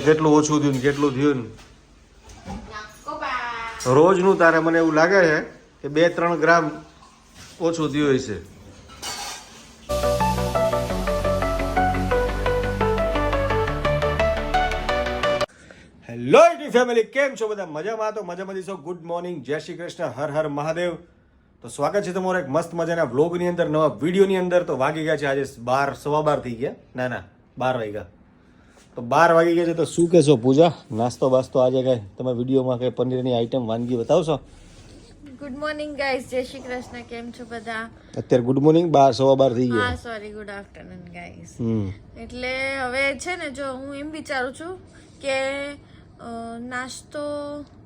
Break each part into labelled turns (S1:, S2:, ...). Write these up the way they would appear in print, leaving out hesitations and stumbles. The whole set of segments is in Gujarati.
S1: કેટલું ઓછું થયું ને કેટલું થયું ને રોજનું તારે મને એવું લાગે છે કે 2-3 ગ્રામ ઓછું થયું હશે. હેલો યુટ્યુબ ફેમિલી, કેમ છો બધા? મજામાં? તો મજામાં છો. ગુડ મોર્નિંગ, જય શ્રી કૃષ્ણ, હર હર મહાદેવ. તો સ્વાગત છે તમારો એક મસ્ત મજાના વ્લોગની અંદર, નવા વિડીયોની અંદર. તો વાગી ગયા છે આજે 12, સવા 12 થઈ ગયા. ના 12 વાગ્યા. તો 12 વાગી ગયા છે. તો શું કહેશો પૂજા, નાસ્તો બાસ્તો આજે કઈ તમે વિડીયોમાં કઈ પનીરની આઈટમ વાનગી બતાવશો?
S2: ગુડ મોર્નિંગ ગાઈઝ, જય શ્રી કૃષ્ણ. કેમ છો બધા?
S1: અત્યારે ગુડ મોર્નિંગ, 12, સવા 12 થઈ ગયા.
S2: હા સોરી, ગુડ આફ્ટરનૂન ગાઈઝ. એટલે હવે છે ને, જો હું એમ વિચારું છું કે નાસ્તો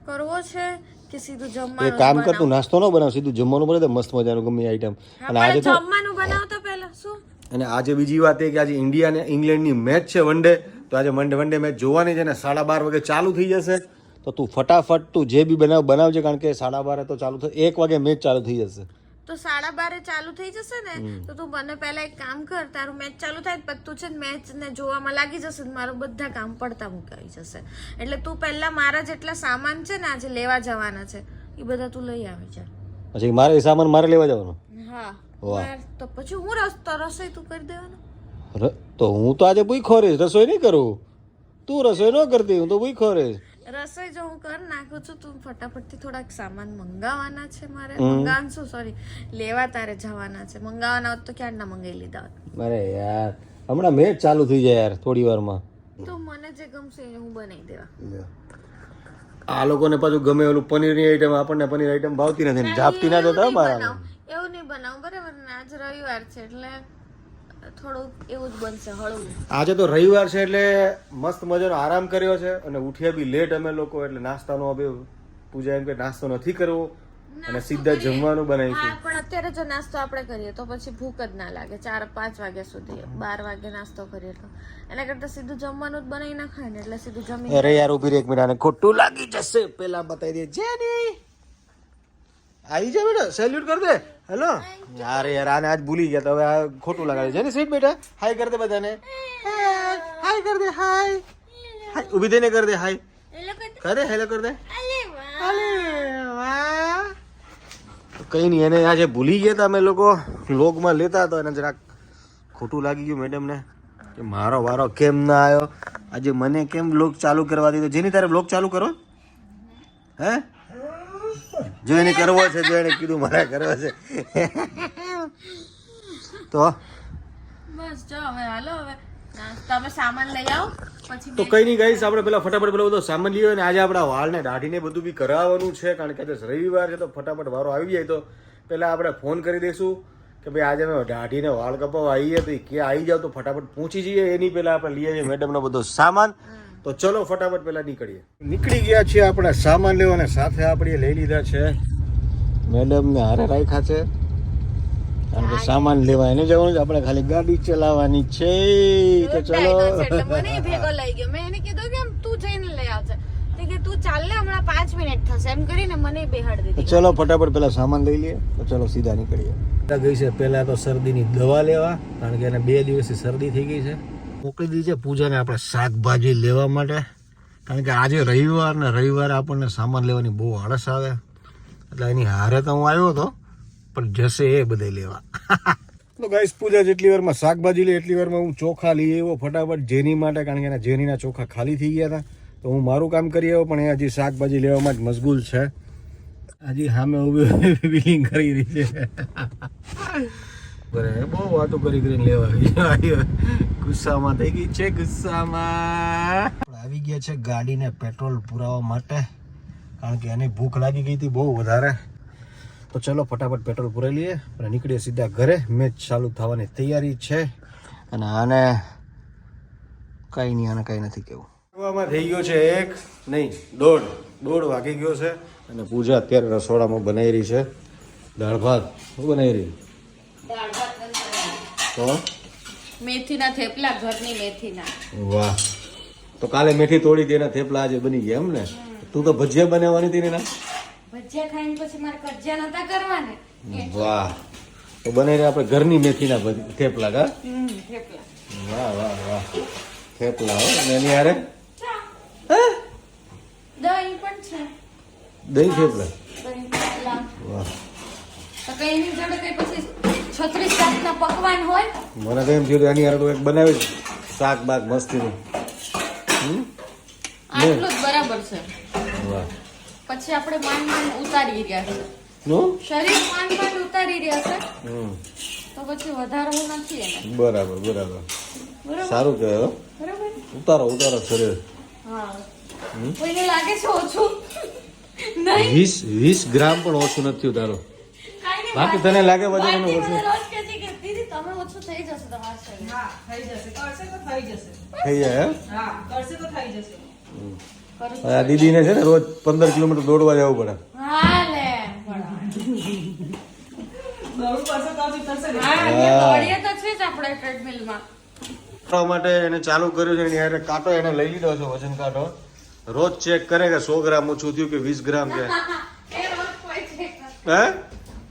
S2: કરવો છે કે સીધું જમવાનું.
S1: એક કામ કર, તું નાસ્તો ન બનાવ, સીધું જમવાનું બને તો મસ્ત મજાનું ગમે આઈટમ.
S2: અને આજે તો જમવાનું બનાવતા પહેલા શું.
S1: અને આજે બીજી વાત એ કે આજે ઇન્ડિયા અને ઇંગ્લેન્ડની મેચ છે, વન ડે. તો આજે વન ડે મેચ જોવાની છે ને 12:30 વાગે ચાલુ થઈ જશે. તો તું ફટાફટ તું જે બી બનાવજે, કારણ કે 12:30 તો ચાલુ થાય, 1 વાગે મેચ ચાલુ થઈ જશે.
S2: તો 12:30 ચાલુ થઈ જશે ને, તો તું મને પહેલા એક કામ કર, તારું મેચ ચાલુ થાય પછી તું છે ને મેચ ને જોવામાં લાગી જશે, મારું બધા કામ પડતા મુકાઈ જશે. એટલે તું પહેલા મારા જેટલા સામાન છે ને આજે લેવા જવાના છે એ બધા તું લઈ આવી જા.
S1: પછી મારે સામાન મારે લેવા જવાનો?
S2: હા. તો પછી હું રસોઈ તું કરી દેવાનો.
S1: તો હું તો આજે ભૂખ્યો રહીશ, રસોઈ નહીં કરું. તું રસોઈ ન કરતી, હું તો ભૂખ્યો રહીશ.
S2: રસોઈ જો હું કર નાખું છું, તું ફટાફટથી થોડાક સામાન મંગાવવાના છે મારે. મંગાવશું, સોરી, લેવા તારે જવાના છે. મંગાવવાના હોત તો ક્યાં ના મંગાવી લીધા હોત.
S1: અરે યાર, હમણાં મેચ ચાલુ થઈ જાય યાર થોડી વારમાં.
S2: તો મને જે ગમશે એ હું બનાવી દેવા.
S1: આ લોકોને પાછું ગમે ઓલું પનીરની આઈટમ, આપણને પનીર આઈટમ ભાવતી નથી, જાપતી ના દેતા મારા.
S2: એવું નહીં બનાવું, બરાબર ને? આજ રવિવાર છે એટલે થોડું એવું જ બનશે, હળવું.
S1: આજે તો રવિવાર છે એટલે મસ્ત મજાનો આરામ કર્યો છે અને ઉઠ્યા બી લેટ અમે લોકો, એટલે નાસ્તાનો હવે પૂજા એમ કે નાસ્તો નથી કરવો અને સીધા જમવાનું બનાવીશું.
S2: પણ અત્યારે જો નાસ્તો આપણે કરીએ તો પછી ભૂખ જ ના લાગે 4-5 વાગ્યા સુધી. 12 વાગે નાસ્તો કરીએ તો એના કરતા સીધું જમવાનું જ બનાવી નાખાય ને, એટલે સીધું જમી.
S1: અરે યાર ઉભી રહે એક મિનિટ, આને ખોટું લાગી જશે. પેલા બતાવી દે. જેની આવી જા બેટા, સેલ્યુટ કર દે. હેલો. અરે યાર આને આજ ભૂલી ગયા, તો હવે આ ખોટું લગાડે છે ને. સીટ બેટા, હાય કર દે બધાને. હાય કર દે, હાય. હાય ઊભી થઈને કર દે, હાય. કરે હેલો કર દે. અલે વાહ. કઈ નહીં, એને આજે ભૂલી ગયા હતા અમે લોકો વ્લોગમાં લેતા હતા, એને જરાક ખોટું લાગી ગયું મેડમને કે મારો વારો કેમ ના આવ્યો આજે, મને કેમ વ્લોગ ચાલુ કરવા દીધો. જેની તારે વ્લોગ ચાલુ કરો હે, જો એને કરવો છે, જો એને કીધું મારે કરવો છે તો
S2: બસ જો હવે હાલો, હવે તમે સામાન લઈ આવો પછી.
S1: તો કઈ નહીં ગાઈસ, આપણે પેલા ફટાફટ પેલો બધો સામાન લઈએ અને આજે આપણા વાળને દાઢીને બધું બી કરાવવાનું છે, કારણ કે આજે રવિવાર છે. તો ફટાફટ વારો આવી જાય તો પેલા આપણે ફોન કરી દઈશું કે ભાઈ આજે અમે દાઢીને વાળ કપાવવા આવીએ, તો ક્યાં આવી જાવ તો ફટાફટ પહોંચી જઈએ. એની પહેલા આપણે લઈએ છીએ મેડમનો બધો સામાન. તો ચલો ફટાફટ પેલા નીકળી ગયા છીએ આપણે સામાન લેવાને. સાથે આપણે લઈ લીધા છે મેડમને હારે રાખ્યા છે, કારણ કે સામાન લેવા એને જવાનું છે, આપણે ખાલી ગાડી ચલાવવાની છે. તો ચલો.
S2: મને ભેગો લઈ ગયો, મેં એને કીધું કે તું જઈને લઈ આવજે. કે તું ચાલ ને, હમણાં 5 મિનિટ થશે એમ કરીને મને બેહાડી દીધી.
S1: ચલો ફટાફટ પેલા સામાન લઈ લઈએ. તો ચલો સીધા નીકળીએ. ગઈ છે પેલા તો શરદીની દવા લેવા, કારણ કે એને 2 દિવસથી શરદી થઈ ગઈ છે. મોકલી દીધી છે પૂજાને આપણે શાકભાજી લેવા માટે, કારણ કે આજે રવિવાર ને રવિવારે આપણને સામાન લેવાની બહુ આળસ આવે, એટલે એની હારે તો હું આવ્યો હતો, પણ જશે એ બધે લેવા. તો ગાઈસ, પૂજા જેટલી વારમાં શાકભાજી લે એટલી વારમાં હું ચોખા લઈ આવ્યો ફટાફટ જેની માટે, કારણ કે એના જેનીના ચોખા ખાલી થઈ ગયા હતા. તો હું મારું કામ કરી આવ્યો, પણ એ હજી શાકભાજી લેવામાં જ મશગુલ છે. હજી સામે ઊભી બિલિંગ કરી રહી છે. બહુ વાતો કરીને લેવા ગુસ્સામાં થઈ ગઈ છે. ગુસ્સામાં આવી ગયા છે ગાડીને પેટ્રોલ પુરાવવા માટે, કારણ કે એને ભૂખ લાગી ગઈ હતી બહુ વધારે. તો ચલો ફટાફટ પેટ્રોલ પુરાવી લઈએ અને નીકળીએ સીધા ઘરે. મેચ ચાલુ થવાની તૈયારી છે અને આને કઈ નહીં, આને કઈ નથી કેવું. થઈ ગયો છે 1 નહીં 1:30 વાગી ગયો છે અને પૂજા અત્યારે રસોડામાં બનાવી રહી છે દાળ ભાત. શું બનાવી રહી? તો
S2: મેથીના થેપલા, ઘરની મેથીના.
S1: વાહ. તો કાલે મેથી તોડી દેના થેપલા આજે બની ગયા એમ ને? તું તો ભજીયા બનાવવાની હતી ને?
S2: ભજીયા ખાઈને પછી મારે કજિયા નતા કરવાને.
S1: વાહ. તો બનાવીને આપણે ઘરની મેથીના થેપલા. કા
S2: થેપલા.
S1: વાહ વાહ વાહ. થેપલા હો. અને એની હારે દહીં થેપલા
S2: દહીં થેપલા.
S1: વાહ
S2: તો કઈ એની જોડે કઈ પછી 36 જાતના પકવાન હોય.
S1: મને તો એમ થયું કે આની હારે તો એક બનાવે જ શાક બાક મસ્તીનું.
S2: આટલું જ બરાબર છે.
S1: વાહ
S2: પછી આપણે માંડ ઉતારી રહ્યા છે.
S1: નો
S2: શરીર માંડ ઉતારી રહ્યા છે.
S1: હમ
S2: તો પછી વધારવું નથી એને.
S1: બરાબર બરાબર
S2: બરાબર
S1: સારું કહેવાય હો.
S2: બરાબર.
S1: ઉતારો શરીર.
S2: હા. કોઈને લાગે છે ઓછું? નહીં.
S1: 20 ગ્રામ પણ ઓછું નથી તારું.
S2: કાંઈ નહીં.
S1: બાકી તને લાગે વજન એનું
S2: બાકી
S1: ઓછું
S2: મને રોજ કહેતી કે દીદી તમે ઓછું થઈ જશે તમારા શરીર.
S3: હા થઈ જશે કરશે તો થઈ જશે
S1: થઈ જાય હે?
S3: હા કરશે તો થઈ જશે
S2: કરું.
S1: આ દીદીને છે ને રોજ 15 કિલોમીટર દોડવા જવું પડે.
S2: હા લે
S3: દોડવું પડશે તો જ થશે ને
S2: હા અહીંયા દોડીએ તો છે જ આપણે ટ્રેડમિલમાં.
S1: કરવા માટે એને ચાલુ કર્યું છે એની હારે કાંટો એને લઈ લીધો છે વજન કાંટો. રોજ ચેક કરે કે 100 ગ્રામ ઓછું થયું કે 20 ગ્રામ છે.
S2: એ રોજ કોઈ ચેક નથી.
S1: હે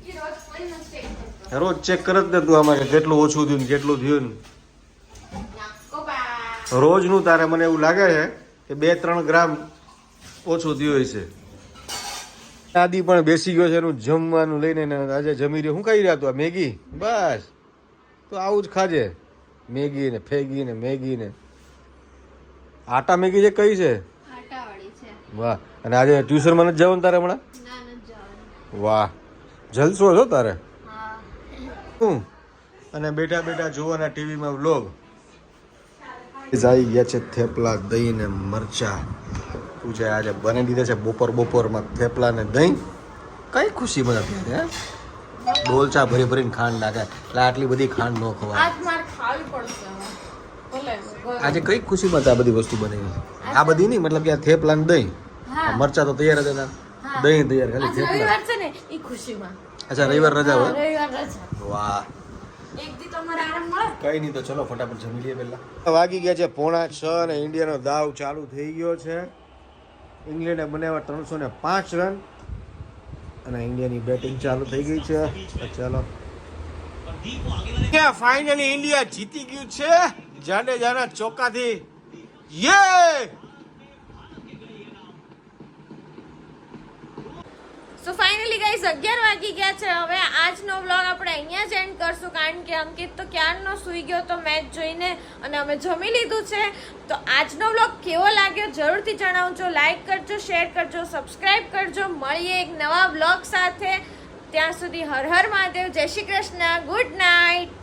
S2: એ રોજ કોઈ નથી ચેક કરતો.
S1: રોજ ચેક કરે જ ને તું આમાં કે કેટલું ઓછું થયું ને કેટલું થયું ને.
S2: નાકો બા.
S1: રોજનું તારે મને એવું લાગે છે કે 2-3 ગ્રામ ઓછું થયું હોય છે. આદિ પણ બેસી ગયો છે એનું જમવાનું લઈને ને આજે જમી રહ્યો. શું ખાઈ રહ્યા તું? આ મેગી? બસ તો આવું જ ખાજે. મેગી ને ફેગી ને મેગી ને આટા મેગી છે કઈ છે?
S2: આટાવાળી છે.
S1: વાહ. અને આજે ટ્યુશનમાં નથી જવાનું તારે હમણાં?
S2: ના નથી જવાનું.
S1: વાહ જલસો છો તારે.
S2: હા.
S1: હું અને બેઠા બેઠા જોવાના ટીવીમાં વ્લોગ આવી ગયા છે થેપલા દહીં ને મરચા. તું છે આજે બની દીધા છે બપોરમાં થેપલા ને દહીં. કઈ ખુશી મને અત્યારે હે? ડોલચા ભરીને ખાંડ નાખે એટલે આટલી બધી ખાંડ ન ખવાય.
S2: આજ મારે ખાવી પડશે હવે. ભલે.
S1: આજે કઈ ખુશીમાં આ બધી વસ્તુ બની? આ બધી નહીં મતલબ કે આ થેપલા ને દહીં.
S2: હા.
S1: મરચા તો તૈયાર જ હતા.
S2: હા.
S1: દહીં તૈયાર ખાલી
S2: આજ
S1: થેપલા.
S2: રવિવાર છે ને એ ખુશીમાં.
S1: અચ્છા રવિવાર રજા હોય.
S2: રવિવાર રજા.
S1: વાહ
S2: એક દી તમારે આરામ મળે.
S1: કઈ નહીં તો ચલો ફટાફટ જમી લઈએ પહેલા. વાગી ગયા છે 5:45 અને ઇન્ડિયાનો દાવ ચાલુ થઈ ગયો છે. ઇંગ્લેન્ડે બનાવ્યા 305 રન અને ઇન્ડિયાની બેટિંગ ચાલુ થઈ ગઈ છે. ચાલો ફાઇનલી ઇન્ડિયા જીતી ગયું છે જાડેજાના ચોક્કાથી. યે
S2: સો ફાઇનલી ગાઈસ 11 વાગી ગયા છે. હવે આજનો વ્લોગ આપણે અહીંયા જ એન્ડ કરશું કારણ કે અંકિત તો ક્યારનો સૂઈ ગયો તો મેચ જોઈને અને અમે જમી લીધું છે. તો આજનો વ્લોગ કેવો લાગ્યો જરૂરથી જણાવજો. લાઈક કરજો, શેર કરજો, સબસ્ક્રાઇબ કરજો. મળીએ એક નવા વ્લોગ સાથે. ત્યાં સુધી હર હર મહાદેવ. જય શ્રી કૃષ્ણ. Good night.